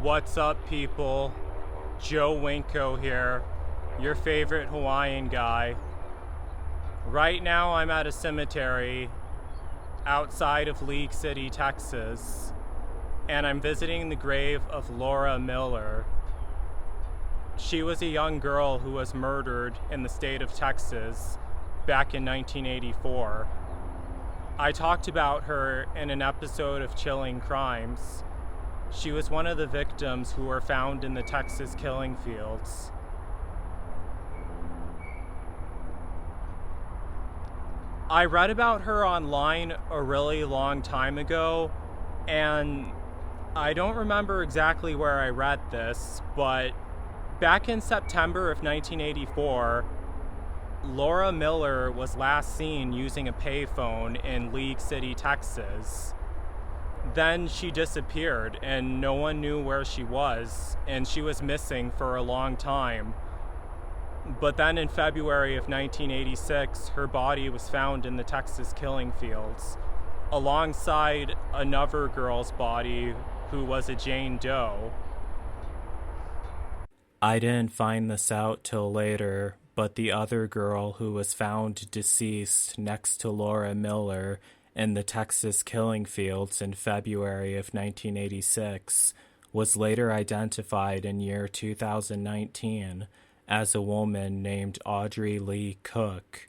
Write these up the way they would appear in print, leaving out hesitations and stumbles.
What's up, people? Joe Winko here, your favorite Hawaiian guy. Right now, I'm at a cemetery outside of League City, Texas, and I'm visiting the grave of Laura Miller. She was a young girl who was murdered in the state of Texas back in 1984. I talked about her in an episode of Chilling Crimes. She was one of the victims who were found in the Texas killing fields. I read about her online a really long time ago, and I don't remember exactly where I read this, but back in September of 1984, Laura Miller was last seen using a payphone in League City, Texas. Then she disappeared and no one knew where she was, and she was missing for a long time. But then in February of 1986, her body was found in the Texas killing fields, alongside another girl's body who was a Jane Doe. I didn't find this out till later, but the other girl who was found deceased next to Laura Miller in the Texas killing fields in February of 1986 was later identified in year 2019 as a woman named Audrey Lee Cook.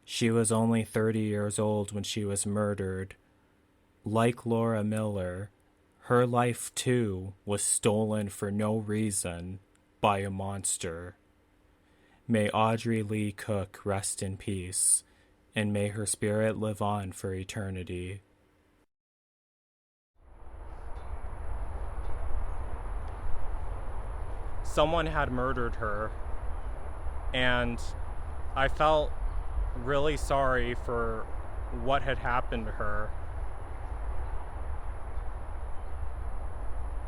She was only 30 years old when she was murdered. Like Laura Miller, her life too was stolen for no reason by a monster. May Audrey Lee Cook rest in peace, and may her spirit live on for eternity. Someone had murdered her, and I felt really sorry for what had happened to her.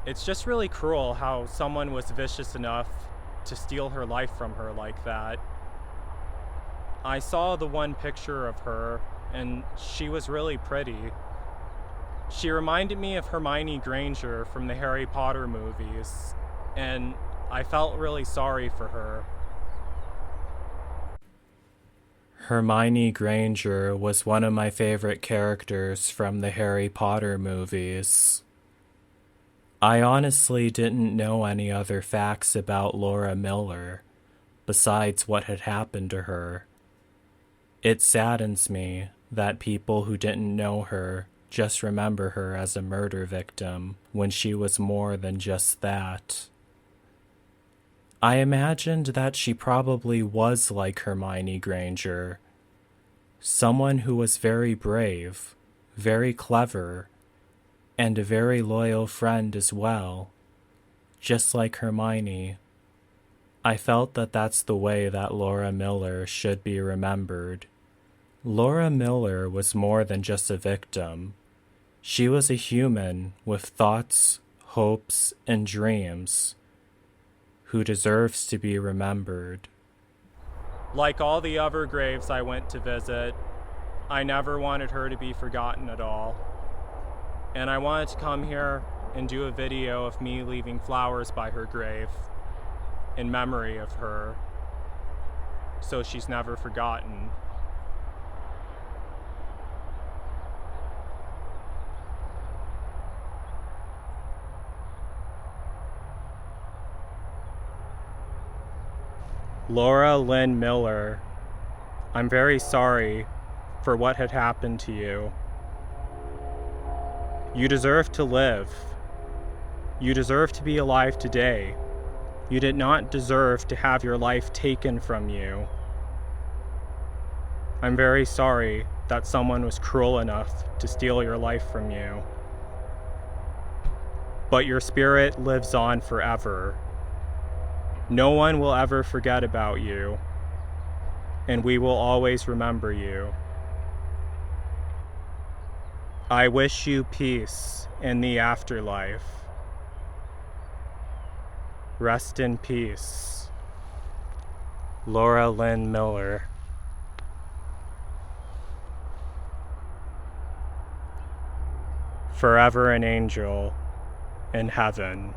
It's just really cruel how someone was vicious enough to steal her life from her like that. I saw the one picture of her, and she was really pretty. She reminded me of Hermione Granger from the Harry Potter movies, and I felt really sorry for her. Hermione Granger was one of my favorite characters from the Harry Potter movies. I honestly didn't know any other facts about Laura Miller, besides what had happened to her. It saddens me that people who didn't know her just remember her as a murder victim when she was more than just that. I imagined that she probably was like Hermione Granger, someone who was very brave, very clever, and a very loyal friend as well, just like Hermione. I felt that that's the way that Laura Miller should be remembered. Laura Miller was more than just a victim. She was a human with thoughts, hopes, and dreams, who deserves to be remembered. Like all the other graves I went to visit, I never wanted her to be forgotten at all. And I wanted to come here and do a video of me leaving flowers by her grave in memory of her, so she's never forgotten. Laura Lynn Miller, I'm very sorry for what had happened to you. You deserve to live. You deserve to be alive today. You did not deserve to have your life taken from you. I'm very sorry that someone was cruel enough to steal your life from you. But your spirit lives on forever. No one will ever forget about you, and we will always remember you. I wish you peace in the afterlife. Rest in peace. Laura Lynn Miller. Forever an angel in heaven.